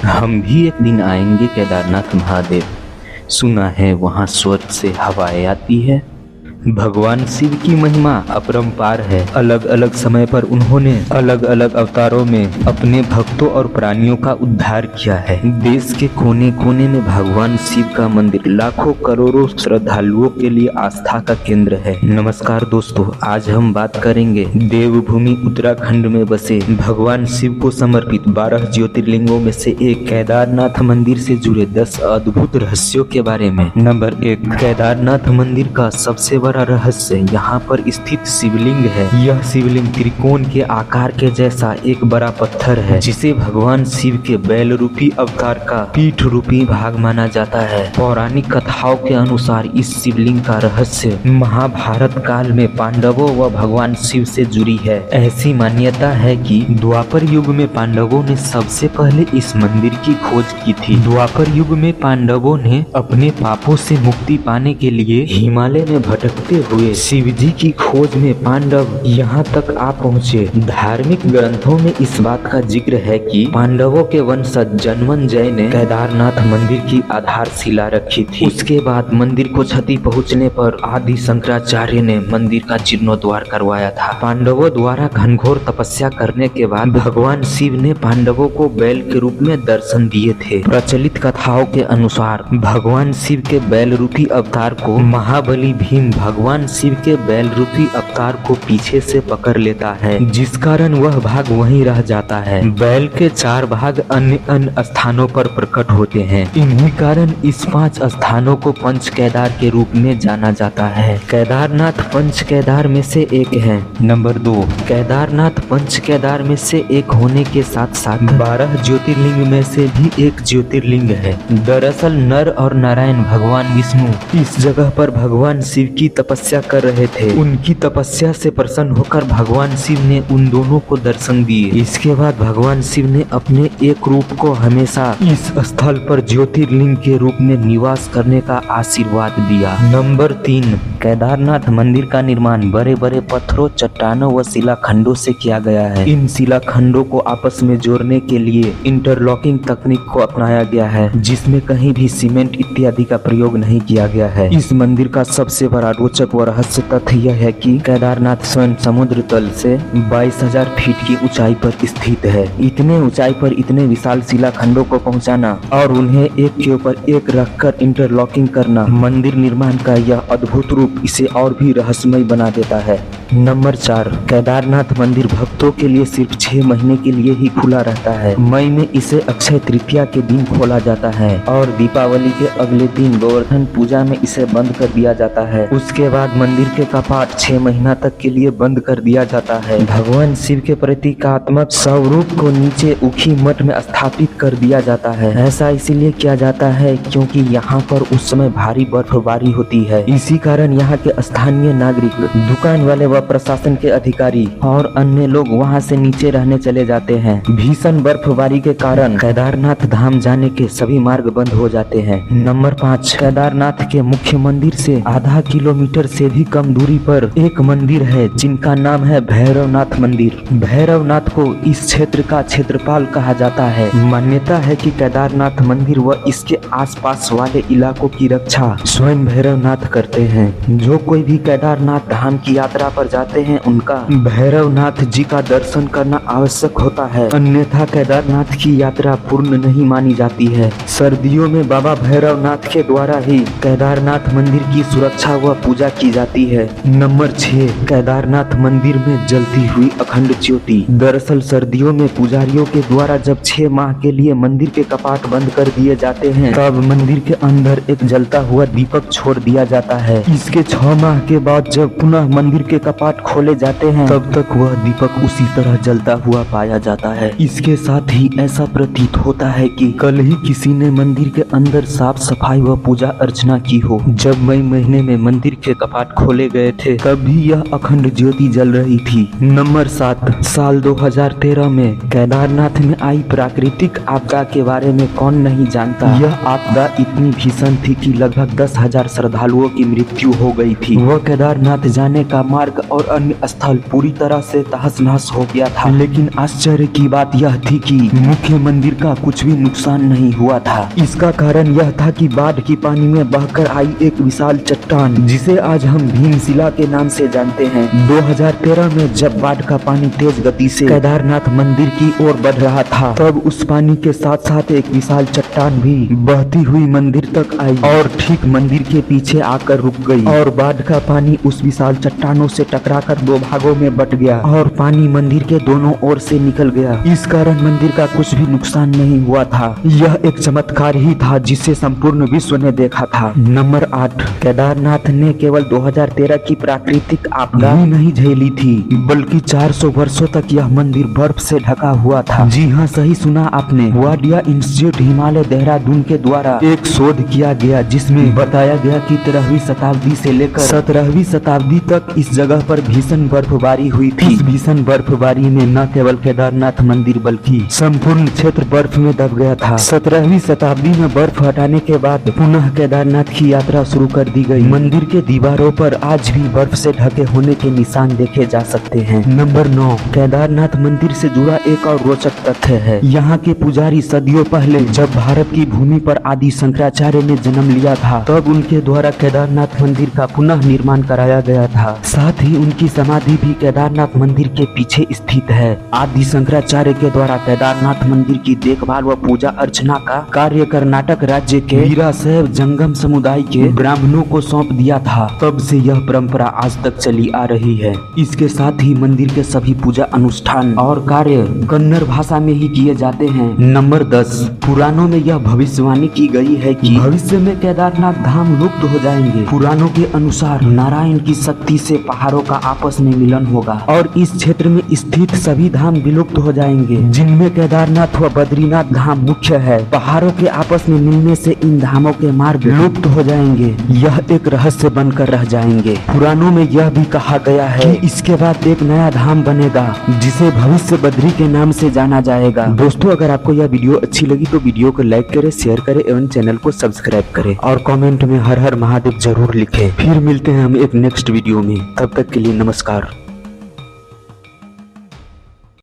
हम भी एक दिन आएंगे केदारनाथ महादेव। सुना है वहाँ स्वर्ग से हवाएं आती है। भगवान शिव की महिमा अपरंपार है। अलग अलग समय पर उन्होंने अलग अलग अवतारों में अपने भक्तों और प्राणियों का उद्धार किया है। देश के कोने कोने में भगवान शिव का मंदिर लाखों करोड़ों श्रद्धालुओं के लिए आस्था का केंद्र है। नमस्कार दोस्तों, आज हम बात करेंगे देवभूमि उत्तराखंड में बसे भगवान शिव को समर्पित 12 ज्योतिर्लिंगों में से एक केदारनाथ मंदिर से जुड़े 10 अद्भुत रहस्यों के बारे में। नंबर 1, केदारनाथ मंदिर का सबसे बड़ा रहस्य यहाँ पर स्थित शिवलिंग है। यह शिवलिंग त्रिकोण के आकार के जैसा एक बड़ा पत्थर है, जिसे भगवान शिव के बैल रूपी अवतार का पीठ रूपी भाग माना जाता है। पौराणिक कथाओं के अनुसार इस शिवलिंग का रहस्य महाभारत काल में पांडवों व भगवान शिव से जुड़ी है। ऐसी मान्यता है कि द्वापर युग में पांडवों ने सबसे पहले इस मंदिर की खोज की थी। द्वापर युग में पांडवों ने अपने पापों से मुक्ति पाने के लिए हिमालय में भटकते हुए शिव जी की खोज में पांडव यहाँ तक आ पहुँचे। धार्मिक ग्रंथों में इस बात का जिक्र है कि पांडवों के वंशज जनमेजय ने केदारनाथ मंदिर की आधारशिला रखी थी। उसके बाद मंदिर को क्षति पहुँचने पर आदि शंकराचार्य ने मंदिर का जीर्णोद्धार करवाया था। पांडवों द्वारा घनघोर तपस्या करने के बाद भगवान शिव ने पांडवों को बैल के रूप में दर्शन दिए थे। प्रचलित कथाओं के अनुसार भगवान शिव के बैल रूपी अवतार को महाबली भीम भगवान शिव के बैल रूपी अवतार को पीछे से पकड़ लेता है, जिस कारण वह भाग वहीं रह जाता है। बैल के 4 भाग अन्य अन्य स्थानों पर प्रकट होते हैं। इन्हीं कारण इस 5 स्थानों को पंच केदार के रूप में जाना जाता है। केदारनाथ पंच केदार में से एक है। नंबर 2, केदारनाथ पंच केदार में से एक होने के साथ साथ 12 ज्योतिर्लिंग में से भी एक ज्योतिर्लिंग है। दरअसल नर और नारायण भगवान विष्णु इस जगह पर भगवान शिव की तपस्या कर रहे थे। उनकी तपस्या से प्रसन्न होकर भगवान शिव ने उन दोनों को दर्शन दिए। इसके बाद भगवान शिव ने अपने एक रूप को हमेशा इस स्थल पर ज्योतिर्लिंग के रूप में निवास करने का आशीर्वाद दिया। नंबर 3, केदारनाथ मंदिर का निर्माण बड़े बड़े पत्थरों, चट्टानों व शिलाखंडों से किया गया है। इन शिलाखंडों को आपस में जोड़ने के लिए इंटरलॉकिंग तकनीक को अपनाया गया है, जिसमें कहीं भी सीमेंट इत्यादि का प्रयोग नहीं किया गया है। इस मंदिर का सबसे बड़ा रोचक व रहस्य तथ्य यह है कि केदारनाथ स्वयं समुद्र तल से 22,000 फीट की ऊंचाई पर स्थित है। इतने ऊंचाई पर इतने विशाल शिलाखंडों को पहुंचाना और उन्हें एक के ऊपर एक रखकर इंटरलॉकिंग करना मंदिर निर्माण का यह अद्भुत रूप इसे और भी रहस्यमय बना देता है। नंबर 4, केदारनाथ मंदिर भक्तों के लिए सिर्फ 6 महीने के लिए ही खुला रहता है। मई में इसे अक्षय तृतीया के दिन खोला जाता है और दीपावली के अगले दिन गोवर्धन पूजा में इसे बंद कर दिया जाता है। उसके बाद मंदिर के कपाट 6 महीना तक के लिए बंद कर दिया जाता है। भगवान शिव के प्रतीकात्मक स्वरूप को नीचे उखी मठ में स्थापित कर दिया जाता है। ऐसा इसीलिए किया जाता है क्योंकि यहाँ पर उस समय भारी बर्फबारी होती है। इसी कारण यहाँ के स्थानीय नागरिक, दुकान वाले व प्रशासन के अधिकारी और अन्य लोग वहाँ से नीचे रहने चले जाते हैं। भीषण बर्फबारी के कारण केदारनाथ धाम जाने के सभी मार्ग बंद हो जाते हैं। नंबर 5, केदारनाथ के मुख्य मंदिर से आधा किलोमीटर से भी कम दूरी पर एक मंदिर है, जिनका नाम है भैरवनाथ मंदिर। भैरवनाथ को इस क्षेत्र का क्षेत्रपाल कहा जाता है। मान्यता है कि केदारनाथ मंदिर व इसके आसपास वाले इलाकों की रक्षा स्वयं भैरवनाथ करते हैं। जो कोई भी केदारनाथ धाम की यात्रा पर जाते हैं, उनका भैरवनाथ जी का दर्शन करना आवश्यक होता है, अन्यथा केदारनाथ की यात्रा पूर्ण नहीं मानी जाती है। सर्दियों में बाबा भैरवनाथ के द्वारा ही केदारनाथ मंदिर की सुरक्षा व पूजा की जाती है। नंबर 6, केदारनाथ मंदिर में जलती हुई अखंड ज्योति। दरअसल सर्दियों में पुजारियों के द्वारा जब 6 माह के लिए मंदिर के कपाट बंद कर दिए जाते हैं, तब मंदिर के अंदर एक जलता हुआ दीपक छोड़ दिया जाता है। इसके 6 माह के बाद जब पुनः मंदिर के कपाट खोले जाते हैं, तब तक वह दीपक उसी तरह जलता हुआ पाया जाता है। इसके साथ ही ऐसा प्रतीत होता है कि कल ही किसी ने मंदिर के अंदर साफ सफाई व पूजा अर्चना की हो। जब मई महीने में मंदिर के कपाट खोले गए थे, तब भी यह अखंड ज्योति जल रही थी। नंबर 7, साल 2013 में केदारनाथ में आई प्राकृतिक आपदा के बारे में कौन नहीं जानता। यह आपदा इतनी भीषण थी कि लगभग 10,000 श्रद्धालुओं की मृत्यु हो गई थी। वह केदारनाथ जाने का मार्ग और अन्य स्थल पूरी तरह से तहस नहस हो गया था। लेकिन आश्चर्य की बात यह थी कि मुख्य मंदिर का कुछ भी नुकसान नहीं हुआ था। इसका कारण यह था कि बाढ़ की पानी में बहकर आई एक विशाल चट्टान, जिसे आज हम भीमशिला के नाम से जानते हैं। 2013 में जब बाढ़ का पानी तेज गति से केदारनाथ मंदिर की ओर बढ़ रहा था, तब उस पानी के साथ साथ एक विशाल चट्टान भी बहती हुई मंदिर तक आई और ठीक मंदिर के पीछे आकर रुक गई और बाढ़ का पानी उस विशाल चट्टानों से टकराकर दो भागों में बट गया और पानी मंदिर के दोनों ओर से निकल गया। इस कारण मंदिर का कुछ भी नुकसान नहीं हुआ था। यह एक चमत्कार ही था जिसे संपूर्ण विश्व ने देखा था। नंबर 8, केदारनाथ ने केवल 2013 की प्राकृतिक आपदा ही नहीं झेली थी, बल्कि 400 वर्षों तक यह मंदिर बर्फ से ढका हुआ था। जी हाँ, सही सुना आपने। वाडिया इंस्टीट्यूट हिमालय देहरादून के द्वारा एक शोध किया गया जिसमें बताया गया कि 13वीं शताब्दी से लेकर 17वीं शताब्दी तक इस जगह पर भीषण बर्फबारी हुई थी। इस भीषण बर्फबारी में न केवल केदारनाथ मंदिर बल्कि संपूर्ण क्षेत्र बर्फ में दब गया था। 17वीं शताब्दी में बर्फ हटाने के बाद पुनः केदारनाथ की यात्रा शुरू कर दी गई। मंदिर के दीवारों पर आज भी बर्फ से ढके होने के निशान देखे जा सकते हैं। नंबर 9, केदारनाथ मंदिर से जुड़ा एक और रोचक तथ्य है। यहाँ के पुजारी सदियों पहले जब भारत की भूमि पर आदि शंकराचार्य ने जन्म लिया था, तब उनके द्वारा केदारनाथ मंदिर का पुनः निर्माण कराया गया था। साथ ही उनकी समाधि भी केदारनाथ मंदिर के पीछे स्थित है। आदि शंकराचार्य के द्वारा केदारनाथ मंदिर की देखभाल व पूजा अर्चना का कार्य कर्नाटक राज्य के वीराशैव जंगम समुदाय के ब्राह्मणों को सौंप दिया था। तब से यह परंपरा आज तक चली आ रही है। इसके साथ ही मंदिर के सभी पूजा अनुष्ठान और कार्य कन्नड़ भाषा में ही किए जाते हैं। नंबर 10, पुराणों में यह भविष्यवाणी की गई है कि भविष्य में केदारनाथ धाम लुप्त हो जाएंगे। पुराणों के अनुसार नारायण की शक्ति से पहाड़ों का आपस में मिलन होगा और इस क्षेत्र में स्थित सभी धाम विलुप्त हो जाएंगे, जिनमें केदारनाथ व बद्रीनाथ धाम मुख्य है। पहाड़ों के आपस में मिलने से इन धामों के मार्ग लुप्त हो जाएंगे, यह एक रहस्य बनकर रह जाएंगे। पुराणों में यह भी कहा गया है कि इसके बाद एक नया धाम बनेगा जिसे भविष्य बद्री के नाम से जाना जाएगा। दोस्तों, अगर आपको यह वीडियो अच्छी लगी तो वीडियो को लाइक करें, शेयर करें एवं चैनल को सब्सक्राइब करें और कमेंट में हर हर महादेव जरूर लिखें। फिर मिलते हैं हम एक नेक्स्ट वीडियो में, तब तक के लिए नमस्कार।